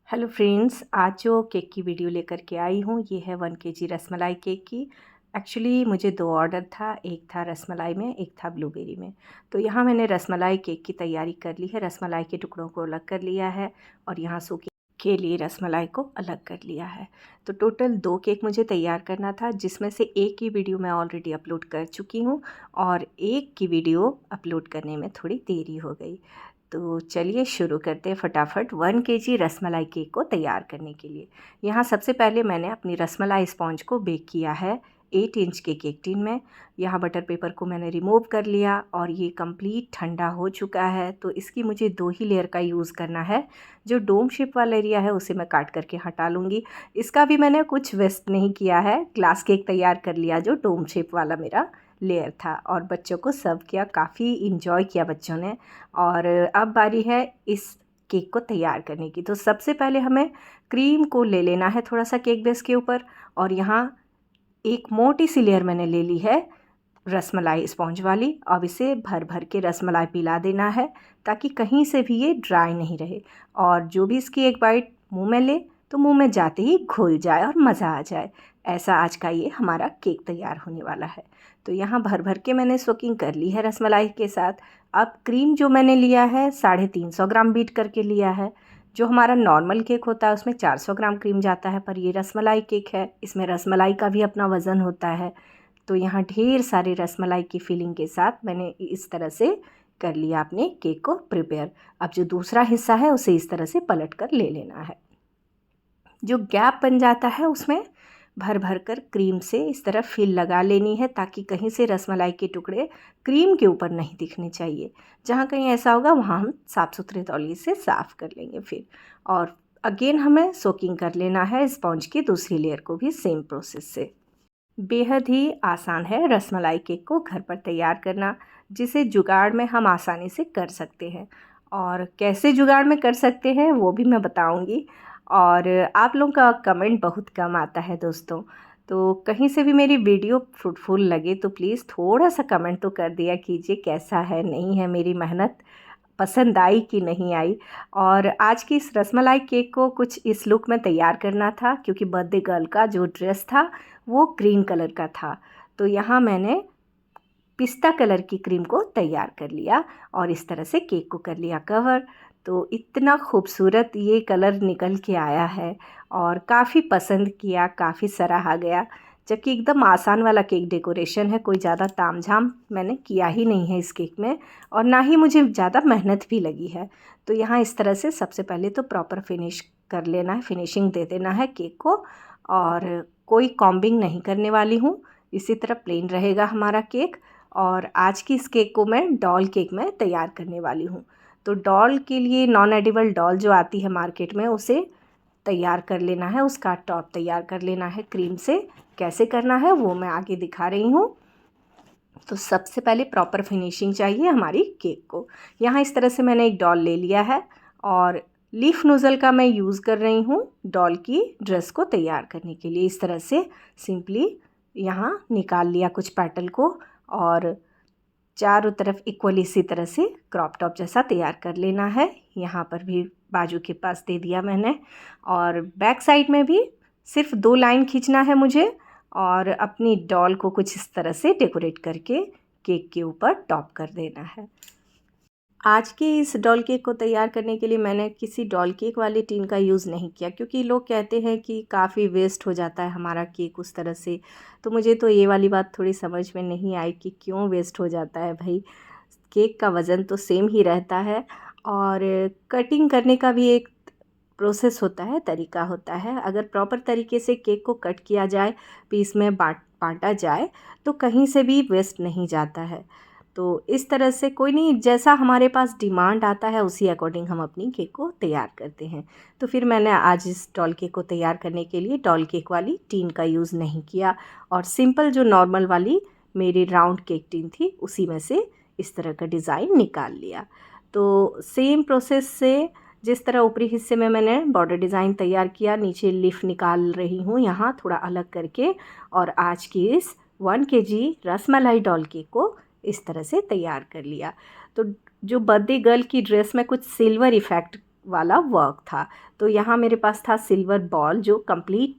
Hello friends, आज जो cake की वीडियो लेकर के आई हूँ ये है 1 केजी रसमलाई केक की। एक्चुअली मुझे 2 ऑर्डर था, एक था रसमलाई में, एक था ब्लूबेरी में। तो यहाँ मैंने रसमलाई केक की तैयारी कर ली है। रसमलाई के टुकड़ों को अलग कर लिया है और यहाँ सूखी के लिए रसमलाई को अलग कर लिया है। तो टोटल 2 केक मुझे तैयार करना था, जिसमें से एक की वीडियो मैं ऑलरेडी अपलोड कर चुकी हूँ और एक की वीडियो अपलोड करने में थोड़ी देरी हो गई। तो चलिए शुरू करते हैं फटाफट 1 केजी रसमलाई केक को तैयार करने के लिए। यहाँ सबसे पहले मैंने अपनी रसमलाई स्पॉन्ज को बेक किया है 8 इंच के केक टिन में। यहाँ बटर पेपर को मैंने रिमूव कर लिया और ये कंप्लीट ठंडा हो चुका है। तो इसकी मुझे 2 ही लेयर का यूज़ करना है। जो डोम शेप वाला एरिया है उसे मैं काट करके हटा लूँगी। इसका भी मैंने कुछ वेस्ट नहीं किया है, ग्लास केक तैयार कर लिया जो डोम शेप वाला मेरा लेयर था और बच्चों को सर्व किया। काफ़ी इन्जॉय किया बच्चों ने। और अब बारी है इस केक को तैयार करने की। तो सबसे पहले हमें क्रीम को ले लेना है थोड़ा सा केक बेस के ऊपर और यहाँ एक मोटी सी लेयर मैंने ले ली है रसमलाई स्पॉन्ज वाली। अब इसे भर भर के रसमलाई पिला देना है ताकि कहीं से भी ये ड्राई नहीं रहे और जो भी इसकी एक बाइट मुंह में ले तो मुंह में जाते ही घुल जाए और मज़ा आ जाए। ऐसा आज का ये हमारा केक तैयार होने वाला है। तो यहाँ भर भर के मैंने सोकिंग कर ली है रसमलाई के साथ। अब क्रीम जो मैंने लिया है 350 ग्राम बीट करके लिया है। जो हमारा नॉर्मल केक होता है उसमें 400 ग्राम क्रीम जाता है, पर ये रसमलाई केक है, इसमें रसमलाई का भी अपना वज़न होता है। तो यहाँ ढेर सारे रसमलाई की फिलिंग के साथ मैंने इस तरह से कर लिया अपने केक को प्रिपेयर। अब जो दूसरा हिस्सा है उसे इस तरह से पलट कर ले लेना है। जो गैप बन जाता है उसमें भर भर कर क्रीम से इस तरह फिल लगा लेनी है ताकि कहीं से रसमलाई के टुकड़े क्रीम के ऊपर नहीं दिखने चाहिए। जहाँ कहीं ऐसा होगा वहाँ हम साफ़ सुथरे तौलिए से साफ़ कर लेंगे फिर। और अगेन हमें सोकिंग कर लेना है स्पॉन्ज की दूसरी लेयर को भी सेम प्रोसेस से। बेहद ही आसान है रसमलाई केक को घर पर तैयार करना, जिसे जुगाड़ में हम आसानी से कर सकते हैं। और कैसे जुगाड़ में कर सकते हैं वो भी मैं बताऊंगी। और आप लोगों का कमेंट बहुत कम आता है दोस्तों, तो कहीं से भी मेरी वीडियो फ्रूटफुल लगे तो प्लीज़ थोड़ा सा कमेंट तो कर दिया कीजिए, कैसा है, नहीं है मेरी मेहनत पसंद आई कि नहीं आई। और आज की इस रसमलाई केक को कुछ इस लुक में तैयार करना था क्योंकि बर्थडे गर्ल का जो ड्रेस था वो ग्रीन कलर का था। तो यहाँ मैंने पिस्ता कलर की क्रीम को तैयार कर लिया और इस तरह से केक को कर लिया कवर। तो इतना खूबसूरत ये कलर निकल के आया है और काफ़ी पसंद किया, काफ़ी सराहा गया। जबकि एकदम आसान वाला केक डेकोरेशन है, कोई ज़्यादा तामझाम मैंने किया ही नहीं है इस केक में और ना ही मुझे ज़्यादा मेहनत भी लगी है। तो यहाँ इस तरह से सबसे पहले तो प्रॉपर फिनिश कर लेना है, फिनिशिंग दे देना है केक को। और कोई कॉम्बिंग नहीं करने वाली हूँ, इसी तरह प्लेन रहेगा हमारा केक। और आज की इस केक को मैं डॉल केक में तैयार करने वाली हूँ। तो डॉल के लिए नॉन एडिबल डॉल जो आती है मार्केट में उसे तैयार कर लेना है, उसका टॉप तैयार कर लेना है क्रीम से। कैसे करना है वो मैं आगे दिखा रही हूँ। तो सबसे पहले प्रॉपर फिनिशिंग चाहिए हमारी केक को। यहाँ इस तरह से मैंने एक डॉल ले लिया है और लीफ नोज़ल का मैं यूज़ कर रही हूँ डॉल की ड्रेस को तैयार करने के लिए। इस तरह से सिंपली यहाँ निकाल लिया कुछ पेटल को और चारों तरफ इक्वली इसी तरह से क्रॉप टॉप जैसा तैयार कर लेना है। यहाँ पर भी बाजू के पास दे दिया मैंने और बैक साइड में भी सिर्फ 2 लाइन खींचना है मुझे और अपनी डॉल को कुछ इस तरह से डेकोरेट करके केक के ऊपर टॉप कर देना है। आज के इस डॉल केक को तैयार करने के लिए मैंने किसी डॉल केक वाले टिन का यूज़ नहीं किया क्योंकि लोग कहते हैं कि काफ़ी वेस्ट हो जाता है हमारा केक उस तरह से। तो मुझे तो ये वाली बात थोड़ी समझ में नहीं आई कि क्यों वेस्ट हो जाता है भाई, केक का वज़न तो सेम ही रहता है और कटिंग करने का भी एक प्रोसेस होता है, तरीका होता है। अगर प्रॉपर तरीके से केक को कट किया जाए, पीस में बाँटा जाए तो कहीं से भी वेस्ट नहीं जाता है। तो इस तरह से कोई नहीं, जैसा हमारे पास डिमांड आता है उसी अकॉर्डिंग हम अपनी केक को तैयार करते हैं। तो फिर मैंने आज इस डॉल केक को तैयार करने के लिए डॉल केक वाली टिन का यूज़ नहीं किया और सिंपल जो नॉर्मल वाली मेरी राउंड केक टिन थी उसी में से इस तरह का डिज़ाइन निकाल लिया। तो सेम प्रोसेस से जिस तरह ऊपरी हिस्से में मैंने बॉर्डर डिज़ाइन तैयार किया, नीचे लीफ निकाल रही हूँ यहाँ थोड़ा अलग करके और आज की इस 1 केजी रसमलाई डॉल केक को इस तरह से तैयार कर लिया। तो जो बर्थडे गर्ल की ड्रेस में कुछ सिल्वर इफ़ेक्ट वाला वर्क था। तो यहाँ मेरे पास था सिल्वर बॉल जो कंप्लीट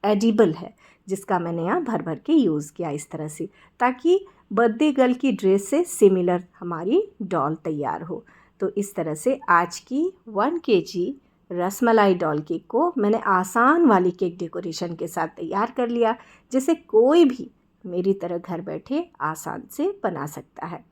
एडिबल है, जिसका मैंने यहाँ भर भर के यूज़ किया इस तरह से, ताकि बर्थडे गर्ल की ड्रेस से सिमिलर हमारी डॉल तैयार हो। तो इस तरह से आज की 1 kg रसमलाई डॉल केक को मैंने आसान वाली केक डेकोरेशन के साथ तैयार कर लिया, जिसे कोई भी मेरी तरह घर बैठे आसान से बना सकता है।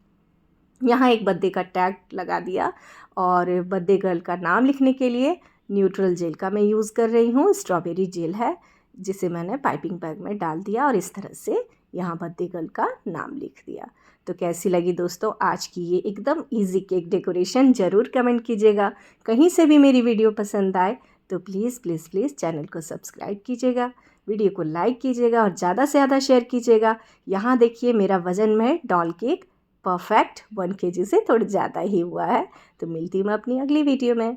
यहाँ एक बर्थडे का टैग लगा दिया और बर्थडे गर्ल का नाम लिखने के लिए न्यूट्रल जेल का मैं यूज़ कर रही हूँ। स्ट्रॉबेरी जेल है, जिसे मैंने पाइपिंग बैग में डाल दिया और इस तरह से यहाँ बर्थडे गर्ल का नाम लिख दिया। तो कैसी लगी दोस्तों आज की ये एकदम इजी केक डेकोरेशन? ज़रूर कमेंट कीजिएगा। कहीं से भी मेरी वीडियो पसंद आए तो प्लीज़ प्लीज़ प्लीज़ चैनल को सब्सक्राइब कीजिएगा, वीडियो को लाइक कीजिएगा और ज़्यादा से ज़्यादा शेयर कीजिएगा। यहाँ देखिए मेरा वज़न में डॉल केक परफेक्ट 1 kg से थोड़ा ज़्यादा ही हुआ है। तो मिलती हूँ मैं अपनी अगली वीडियो में।